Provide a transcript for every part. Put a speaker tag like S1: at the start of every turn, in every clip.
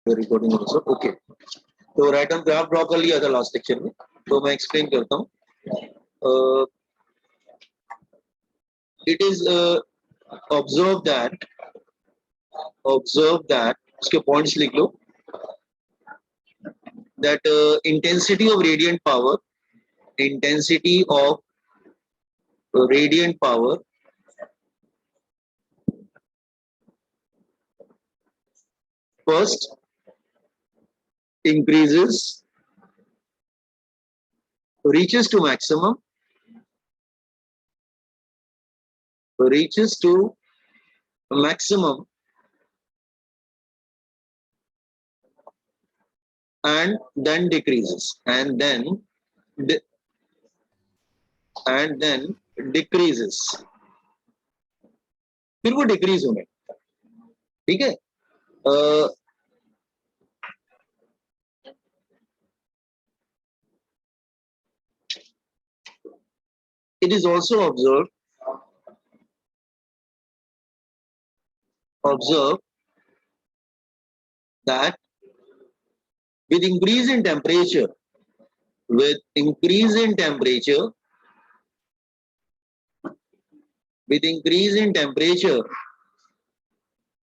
S1: Recording also okay. तो right हम graph draw कर लिया था लास्ट लेक्चर में, तो मैं एक्सप्लेन करता हूँ। इट इज ऑब्जर्व दैट उसके पॉइंट्स लिख लो, that intensity of radiant power first increases, reaches to maximum and then decreases and then decreases, फिर वो डिक्रीज होंगे। ठीक है, it is also observed that with increase in temperature,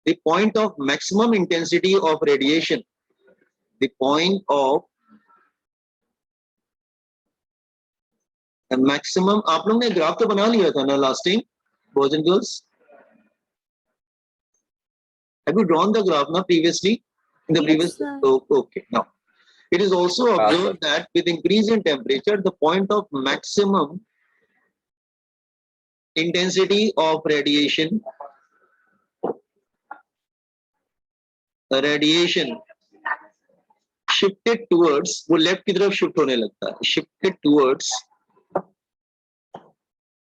S1: the point of maximum intensity of radiation, maximum, आप लोग ने graph तो बना लिया था ना last time, boys and girls? Have you drawn the graph ना previously in the previous? Okay, now it is also observed that with increase in temperature, the point of maximum intensity of radiation shifted towards, वो left की तरफ shift होने लगता है, shifted towards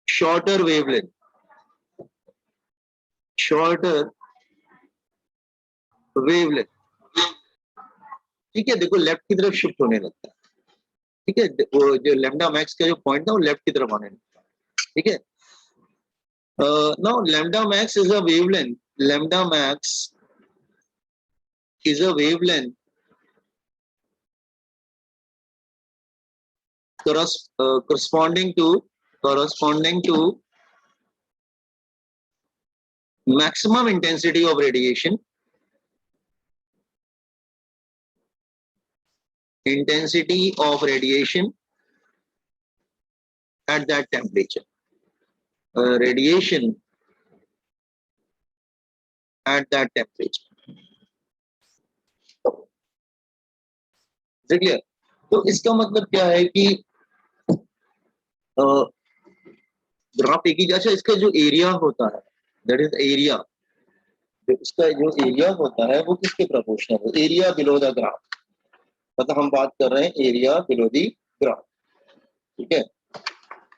S1: shorter wavelength, ठीक है, देखो लेफ्ट की तरफ शिफ्ट होने लगता है। ठीक है, वो जो लैम्डा मैक्स का जो पॉइंट था वो लेफ्ट की तरफ आने लगता है। ठीक है, now lambda max is a wavelength, corresponding to maximum intensity of radiation at that temperature. Radiation at that temperature. Clear? तो इसका मतलब क्या है कि ग्राफ एक ही, अच्छा इसका जो एरिया होता है, दैट इज एरिया, इसका जो एरिया होता है वो किसके प्रोपोर्शनल है? एरिया बिलो द ग्राफ, मतलब हम बात कर रहे हैं एरिया बिलो द ग्राफ। ठीक है,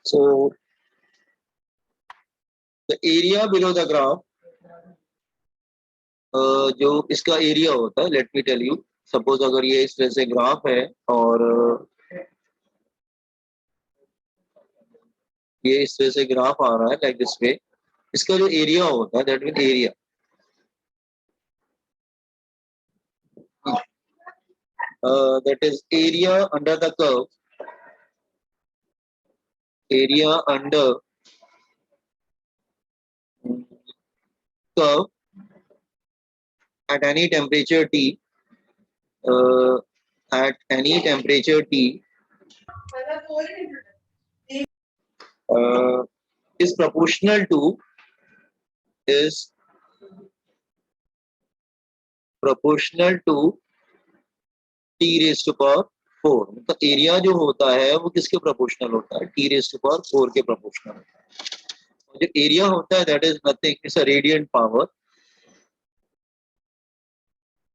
S1: so the area below the graph, जो इसका एरिया होता है, let me tell you, suppose अगर ये इस तरह से ग्राफ है और ये इस तरह से ग्राफ आ रहा है लाइक दिस वे, इसका जो एरिया होता है that mean area, that is area under the curve, at any temperature T, is proportional to T raised to power 4। मतलब एरिया जो होता है वो किसके प्रोपोर्शनल होता है? T raised to power 4 के प्रोपोर्शनल होता है। जो एरिया होता है that is nothing, it's a radiant power,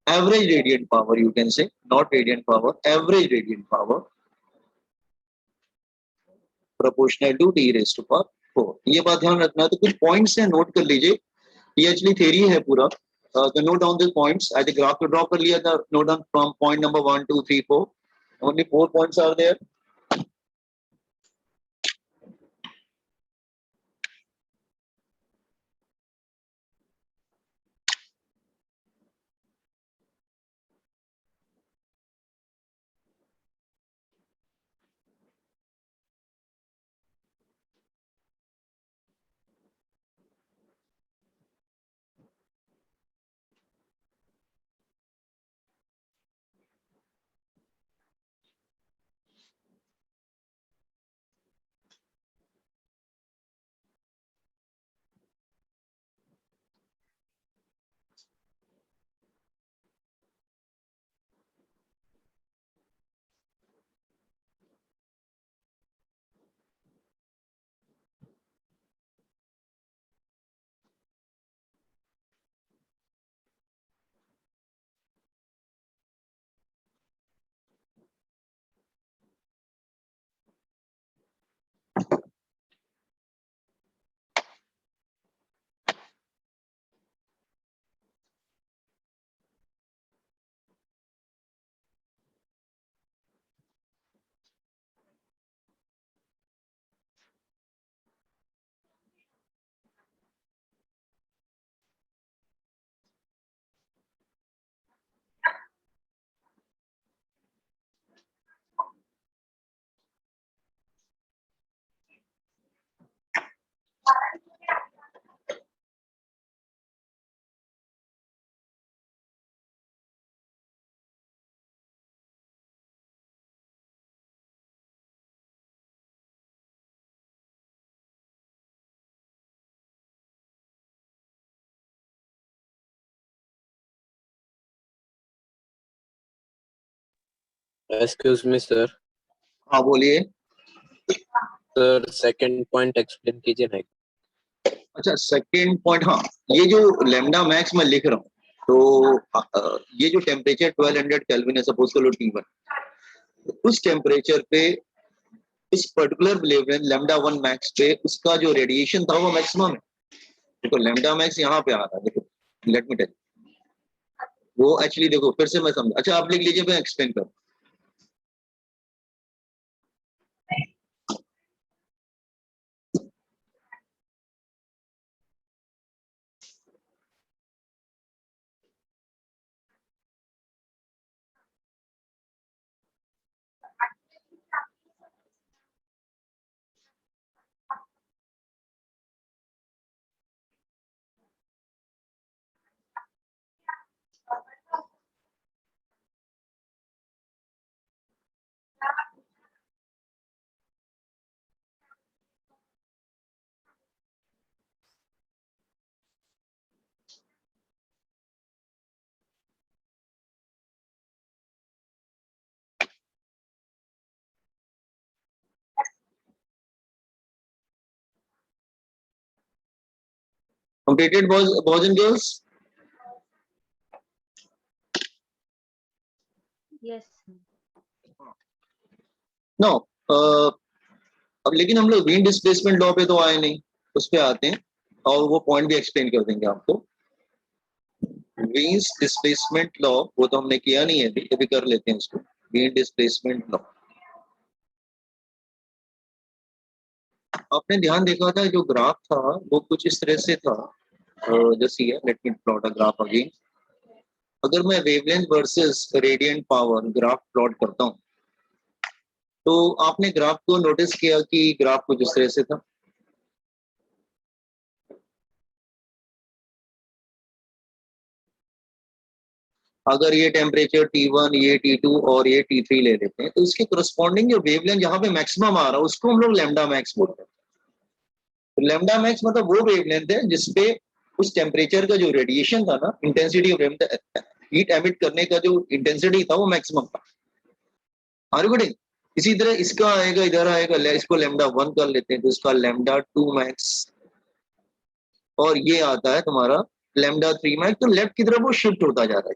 S1: average radiant power you can say, not radiant power, average radiant power proportional to T raised to power 4। ये बात ध्यान रखना है। तो कुछ पॉइंट्स हैं, नोट कर लीजिए, ये एक्चुअली थ्योरी है पूरा। तो note down this points, I think graph पे ड्रॉ कर लिया था, note down from point number 1 2 3 4, only 4 points are there।
S2: Excuse me sir.
S1: हाँ बोलिए।
S2: सर सेकंड पॉइंट एक्सप्लेन कीजिए ना।
S1: अच्छा सेकेंड पॉइंट, हाँ ये जो लेमडा मैक्स मैं लिख रहा हूँ, तो ये जो टेम्परेचर 1200 केल्विन है, सपोज कर लो T1, उस टेम्परेचर पे इस पर्टिकुलर लेमडा 1 मैक्स पे उसका जो रेडिएशन था वो मैक्सिमम है। देखो लेमडा मैक्स यहाँ पे आ रहा है, देखो लेट मी टेल, वो एक्चुअली देखो फिर से मैं समझा। अच्छा आप लिख लीजिए, मैं एक्सप्लेन करूँ। Completed, boys and girls?
S3: Yes.
S1: No. अब लेकिन हम लोग विंड डिस्प्लेसमेंट लॉ पे तो आए नहीं, उस पे आते हैं और वो पॉइंट भी एक्सप्लेन कर देंगे आपको। विंड डिस्प्लेसमेंट लॉ वो तो हमने किया नहीं है अभी, अभी कर लेते हैं उसको। विंड डिस्प्लेसमेंट लॉ आपने ध्यान देखा था, जो ग्राफ था वो कुछ इस तरह से था, जैसे let me plot a graph again. अगर मैं wavelength versus radiant power graph plot करता हूँ, तो आपने ग्राफ को नोटिस किया कि ग्राफ कुछ इस तरह से था। अगर ये टेम्परेचर T1, ये T2 और ये T3 ले लेते हैं, तो इसके करस्पॉन्डिंग जो वेवलेंथ जहां पे मैक्सिमम आ रहा है उसको हम लोग लैम्डा मैक्स बोलते हैं। तो लैम्डा मैक्स मतलब वो वेवलेंथ है जिसपे उस टेम्परेचर का जो रेडिएशन था ना, इंटेंसिटी ऑफ हीट एमिट करने का जो इंटेंसिटी था वो मैक्सिमम था। Are you getting? इसी तरह इसका आएगा, इधर आएगा, इसको लैम्डा 1 कर लेते हैं तो इसका लैम्डा 2 मैक्स, और ये आता है तुम्हारा लैम्डा 3 मैक्स। तो लेफ्ट की तरफ वो शिफ्ट होता जा रहा है।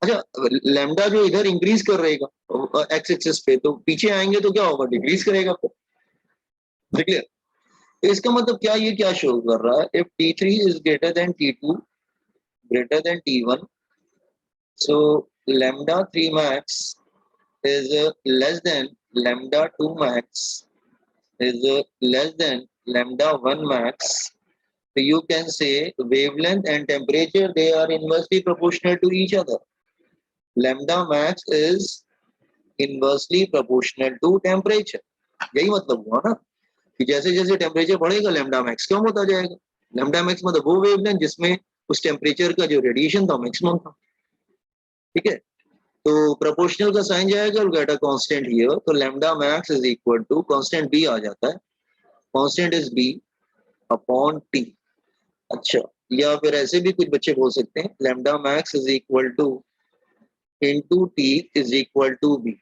S1: अच्छा लैम्डा जो इधर इंक्रीज कर रहेगा एक्स एक्सिस पे, तो पीछे आएंगे तो क्या होगा, डिक्रीज करेगा। क्लियर? तो इसका मतलब क्या, ये क्या शो कर रहा है, if T3 is greater than T2 greater than T1, so lambda 3 max is less than lambda 2 max is less than lambda 1 max. So you can say wavelength and temperature, they are inversely proportional to each other. Lambda max is inversely proportional to temperature. यही मतलब हुआ ना कि जैसे जैसे temperature बढ़ेगा lambda max कम होता जाएगा। लैम्डा मैक्स मतलब वो वेवलेंथ जिसमें उस टेम्परेचर का जो रेडिएशन था मैक्सिमम था। ठीक है, तो प्रोपोर्शनल का साइन जाएगा और गेट अ कांस्टेंट हियर, तो lambda max is equal to constant B आ जाता है, constant is B upon T. अच्छा, या फिर ऐसे भी कुछ बच्चे बोल सकते हैं lambda max is equal to into T is equal to B.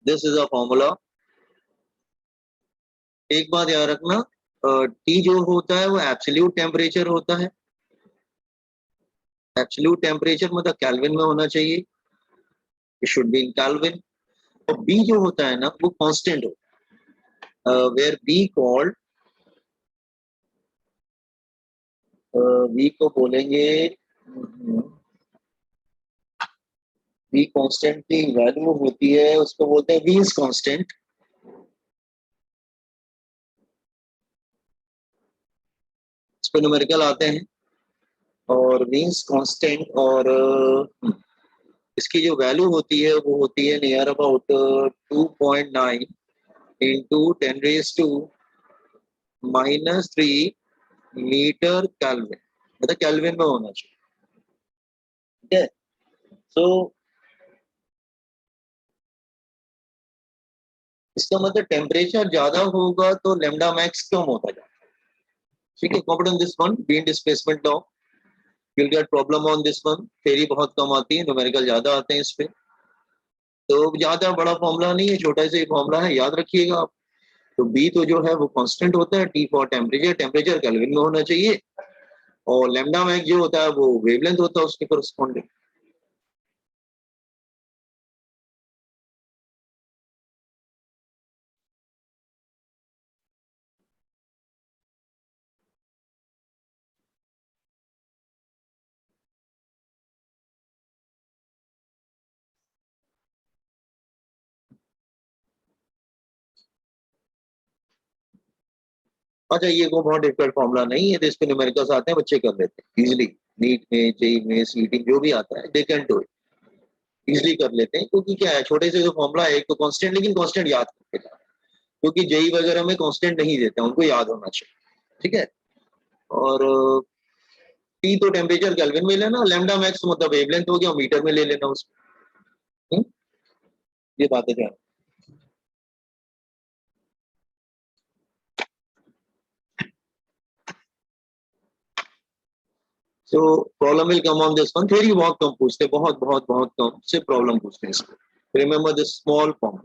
S1: This is a formula. एक बात याद रखना, टी जो होता है वो एब्सोल्यूट टेम्परेचर होता है। एब्सोल्यूट टेम्परेचर मतलब केल्विन में होना चाहिए, it should be in kelvin. और बी जो होता है ना वो कांस्टेंट होता है, वेयर बी कॉल्ड, बी को बोलेंगे, बी कांस्टेंट की वैल्यू होती है, उसको बोलते हैं वीन्स कांस्टेंट। इस पे न्यूमेरिकल आते हैं और वीन्स कांस्टेंट, और इसकी जो वैल्यू होती है वो होती है near about 2.9 into 10⁻³ metre kelvin, मतलब केल्विन में होना चाहिए। ठीक है, सो इसका मतलब टेम्परेचर ज्यादा होगा तो लैम्डा मैक्स कम होता जाएगा। ठीक है, competent this one being displacement law. you'll get problem on this one. Theory बहुत कम आती है, न्यूमेरिकल ज्यादा आते हैं इस पे। तो ज्यादा बड़ा फॉर्मूला नहीं है, छोटा सा ही फॉर्मूला है, याद रखिएगा आप। तो बी तो जो है वो कांस्टेंट होता है, T for temperature, temperature kelvin में होना चाहिए, और लैम्डा मैक्स जो होता है वो वेवलेंथ होता है उसके करस्पॉन्डिंग। अच्छा, ये को बहुत डिफिकल्ट फॉर्मूला नहीं है, तो इस पे न्यूमेरिकल्स आते हैं, बच्चे कर लेते हैं इजीली। नीट में, जेई में, सीटी जो भी आता है, they can do it, easily कर लेते हैं। क्योंकि क्या है, छोटे से जो फॉर्मूला है, एक तो कांस्टेंट, लेकिन कांस्टेंट याद करके जाओ, क्योंकि जेई वगैरह में कांस्टेंट नहीं देते हैं, उनको याद होना चाहिए, ठीक है। और टी तो टेम्परेचर केल्विन में लेना, लैम्डा मैक्स मतलब वेवलेंथ हो गया, मीटर में ले लेना उसको। ये बात है क्या। So problem will come on this one. Theory बहुत कम पूछते, बहुत बहुत बहुत कम से प्रॉब्लम पूछते हैं इसको। Remember this small form.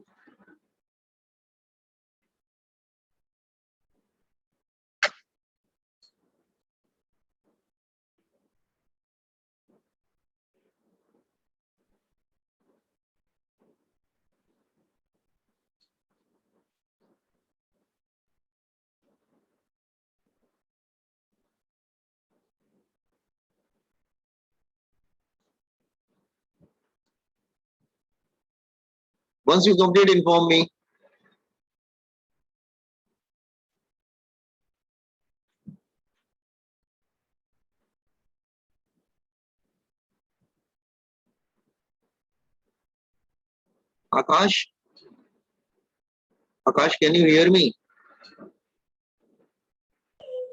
S1: Once you complete, inform me. Akash, Akash, can you hear me?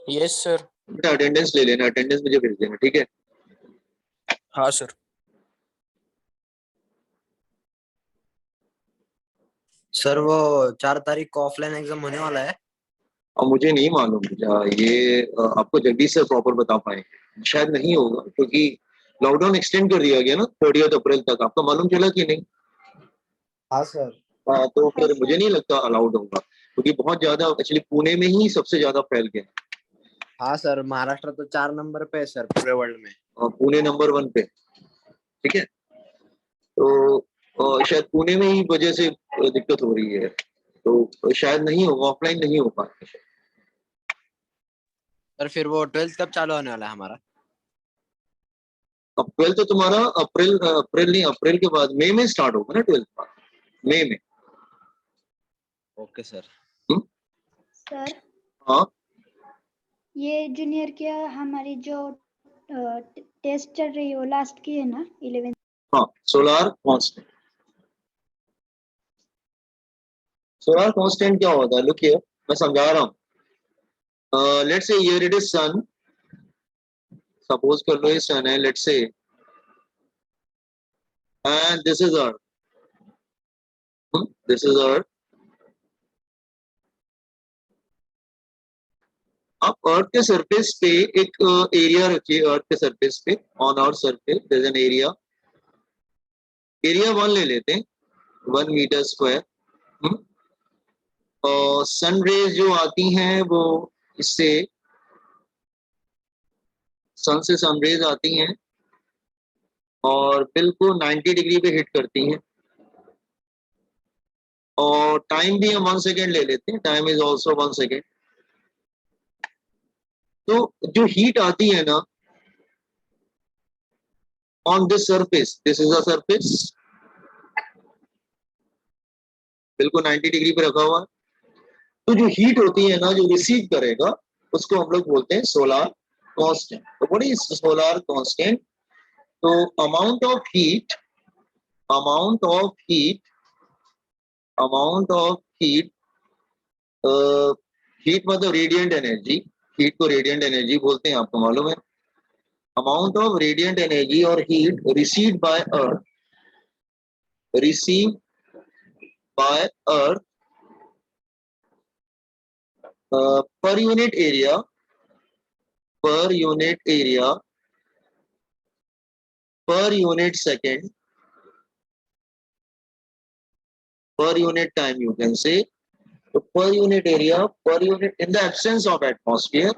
S2: Yes, sir.
S1: बेटा अटेंडेंस ले लेना, अटेंडेंस मुझे भेज देना, ठीक है।
S2: हाँ सर।
S3: सर वो 4 तारीख को ऑफलाइन एग्जाम होने वाला है।
S1: अब मुझे नहीं मालूम ये आपको जगदीश से प्रॉपर बता पाएंगे, शायद नहीं होगा, क्योंकि लॉकडाउन एक्सटेंड कर दिया गया ना 30 अप्रैल तक। आपको मालूम चला कि नहीं?
S3: हाँ सर।
S1: तो फिर मुझे नहीं लगता अलाउड होगा, क्योंकि बहुत ज्यादा एक्चुअली पुणे में ही सबसे ज्यादा फैल गया।
S3: हाँ सर, महाराष्ट्र तो 4 नंबर पे है सर पूरे वर्ल्ड में।
S1: पुणे नंबर 1 पे, ठीक है। तो शायद पुणे में ही वजह से दिक्कत हो रही है, तो शायद नहीं होगा, ऑफलाइन नहीं हो पाएगा।
S3: सर फिर वो 12th कब चालू होने वाला है हमारा?
S1: अब 12 तो तुम्हारा अप्रैल अप्रैल नहीं, अप्रैल के बाद मई में स्टार्ट होगा ना 12 मई में।
S3: Okay sir.
S4: सर
S1: हाँ
S4: ये जूनियर की हमारी जो टेस्ट चल रही है वो लास्ट की है ना 11?
S1: हाँ, सोलार कांस्टेंट। सोलार कांस्टेंट क्या होता है, लुक हियर, मैं समझा रहा हूँ। Let's say here it is sun, suppose कर लो ये सन है, let's say, and this is earth, this is earth. आप अर्थ के सरफेस पे एक एरिया रखिए, अर्थ के सरफेस पे, on earth surface there is an area, area 1 ले लेते हैं, 1 मीटर स्क्वायर। और सन रेज जो आती हैं वो इससे, सन से सन रेज आती हैं और बिल्कुल 90 डिग्री पे हिट करती हैं। और टाइम भी हम 1 सेकेंड ले लेते हैं, टाइम इज ऑल्सो 1 सेकेंड। तो जो हीट आती है ना on this surface, this is a surface, बिल्कुल 90 डिग्री पे रखा हुआ है, तो जो हीट होती है ना, जो रिसीव करेगा, उसको हम लोग बोलते हैं सोलार कांस्टेंट। तो व्हाट इज सोलार कांस्टेंट? तो amount of heat, amount of heat, amount of heat, heat मतलब रेडिएंट एनर्जी, हीट को रेडिएंट एनर्जी बोलते हैं, आपको मालूम है। अमाउंट ऑफ रेडिएंट एनर्जी और heat received by earth, received by earth per unit area, per unit area per unit second, per unit time you can say, so per unit area, per unit, in the absence of atmosphere,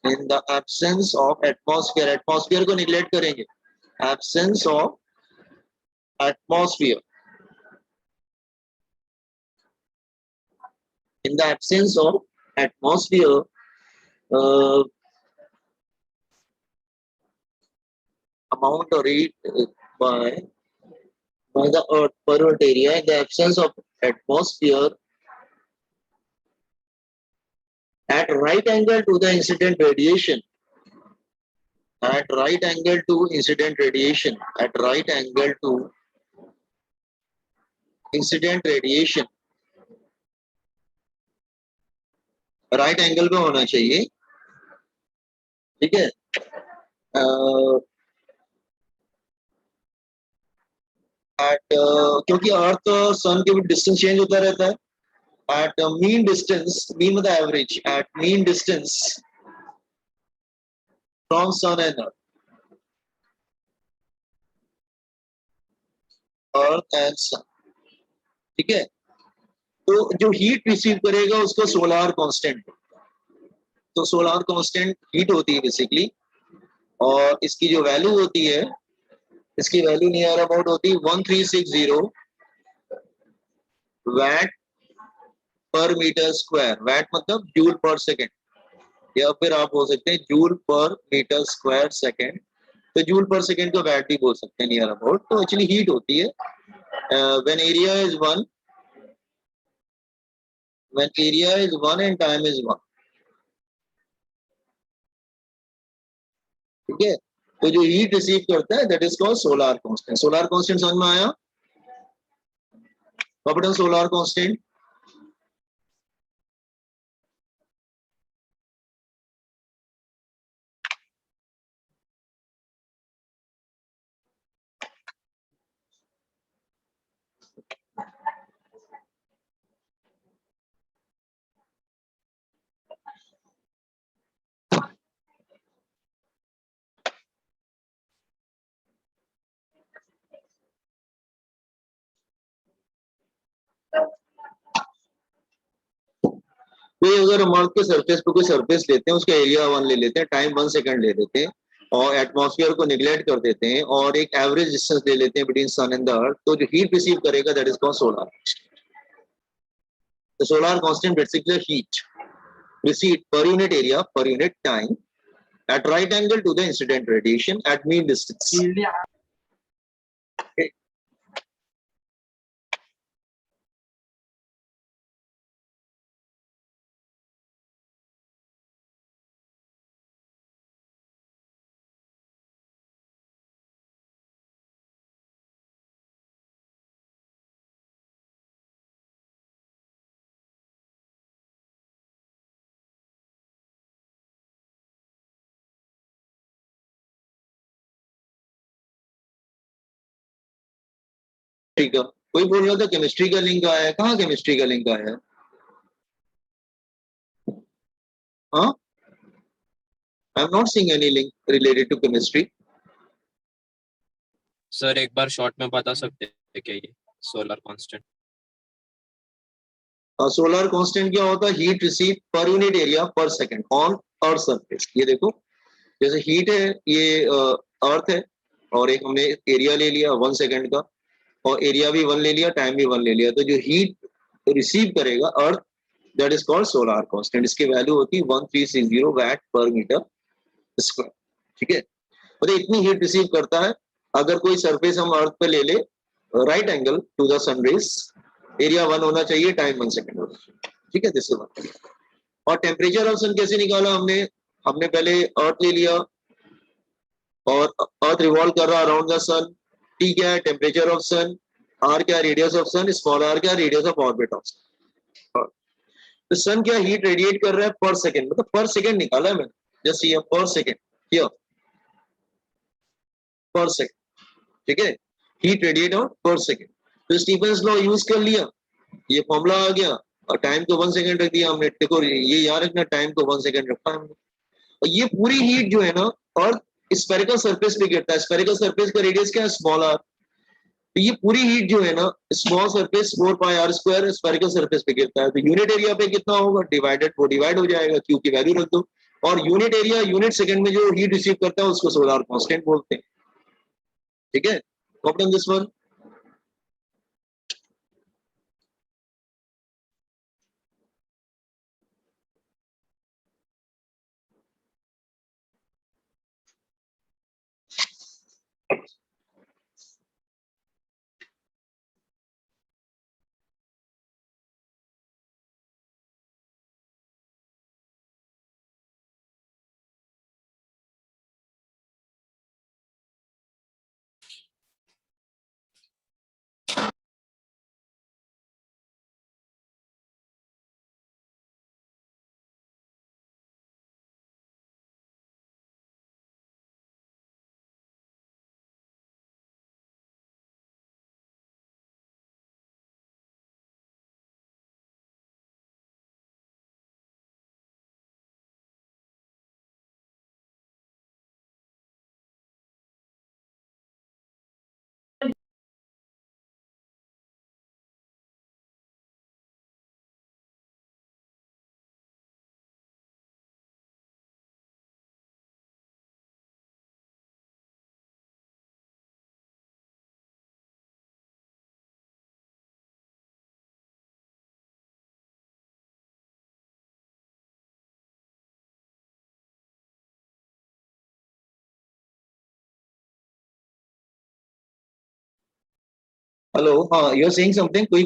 S1: in the absence of atmosphere, atmosphere को neglect करेंगे, absence of atmosphere, in the absence of atmosphere, amount or rate by the earth per unit area, in the absence of atmosphere, at right angle to the incident radiation, at right angle to incident radiation, at right angle to incident radiation, right angle पे होना चाहिए, ठीक है। क्योंकि अर्थ और सन के बीच distance change होता रहता है, at mean distance, mean मतलब average, at mean distance from sun and earth and sun, ठीक है। तो जो हीट रिसीव करेगा उसका सोलार कांस्टेंट, तो सोलार कांस्टेंट हीट होती है बेसिकली, और इसकी जो वैल्यू होती है, इसकी वैल्यू नियर अबाउट होती है 1360 वैट पर मीटर स्क्वायर, वैट मतलब जूल पर सेकेंड, या फिर आप बोल सकते हैं जूल पर मीटर स्क्वायर सेकेंड, तो जूल पर सेकेंड को वैट भी बोल सकते हैं नियर अबाउट। तो एक्चुअली हीट होती है when area is 1, when area is 1 and time is 1, ठीक है। तो जो हीट रिसीव करता है that is called solar constant. Solar constant समझ में आया? बटन सोलार कांस्टेंट, कोई अगर हम अर्थ के सरफेस पे कोई सरफेस लेते हैं, उसका एरिया 1 ले लेते हैं, टाइम 1 सेकंड ले लेते हैं, और एटमॉस्फेयर को निगलेक्ट कर देते हैं, और एक एवरेज डिस्टेंस ले लेते हैं between sun and the earth, तो जो हीट रिसीव करेगा that is called solar. The solar constant basically heat received per unit area per unit time at right angle to the incident radiation at mean distance. Okay. ठीक है, कोई बोल रहा था chemistry का लिंक आया है, कहाँ केमिस्ट्री का लिंक आया है? हाँ, I am not seeing any link related to chemistry.
S2: Sir एक बार शॉर्ट में बता सकते हैं क्या ये सोलर कांस्टेंट?
S1: सोलर कांस्टेंट क्या होता है? Heat receive per unit area पर सेकंड ऑन अर्थ सरफेस। ये देखो, जैसे हीट है, ये अर्थ है, और एक हमने एरिया ले लिया 1 सेकंड का, और एरिया भी 1 ले लिया, टाइम भी 1 ले लिया, तो जो हीट रिसीव करेगा earth that is called solar constant. इसकी वैल्यू होती है 1360 वैट पर मीटर स्क्वायर, ठीक है। मतलब इतनी हीट रिसीव करता है। अगर कोई सरफेस हम अर्थ पे ले ले, right angle to the sun rays, area 1 होना चाहिए, टाइम 1 सेकंड होना चाहिए, ठीक है, दिस इज वन। और टेम्परेचर ऑफ सन कैसे निकाला हमने पहले अर्थ ले लिया, और अर्थ रिवॉल्व कर रहा अराउंड द सन, टी क्या है? टेम्परेचर ऑफ सन, आर क्या? Radius of sun, small R क्या? Radius of orbit of sun. तो सन क्या हीट रेडिएट कर रहा है पर सेकंड, मतलब पर सेकंड निकाला है मैंने, जस्ट ये पर सेकंड, हियर पर सेकंड, ठीक है, हीट रेडिएट ऑन पर सेकंड। तो स्टीफेंस लॉ यूज कर लिया, ये फॉर्मूला आ गया, और टाइम को 1 सेकंड रख दिया हमने। देखो ये याद रखना, टाइम को 1 सेकंड रखा हमने, और ये पूरी हीट जो है ना, अर्थ स्फेरिकल सरफेस पे गिरता है, स्फेरिकल सरफेस का रेडियस क्या है, स्मॉल आर। तो ये पूरी हीट जो है ना, small surface 4 pi R square spherical surface पे गिरता है, तो यूनिट एरिया पे कितना होगा, डिवाइडेड, वो डिवाइड हो जाएगा, क्यू की वैल्यू रख दो, और यूनिट एरिया यूनिट सेकंड में जो हीट रिसीव करता है उसको सोलर कांस्टेंट बोलते हैं। ठीक है, कॉपी दिस वन। हेलो, हाँ, यू आर सेइंग समथिंग, कोई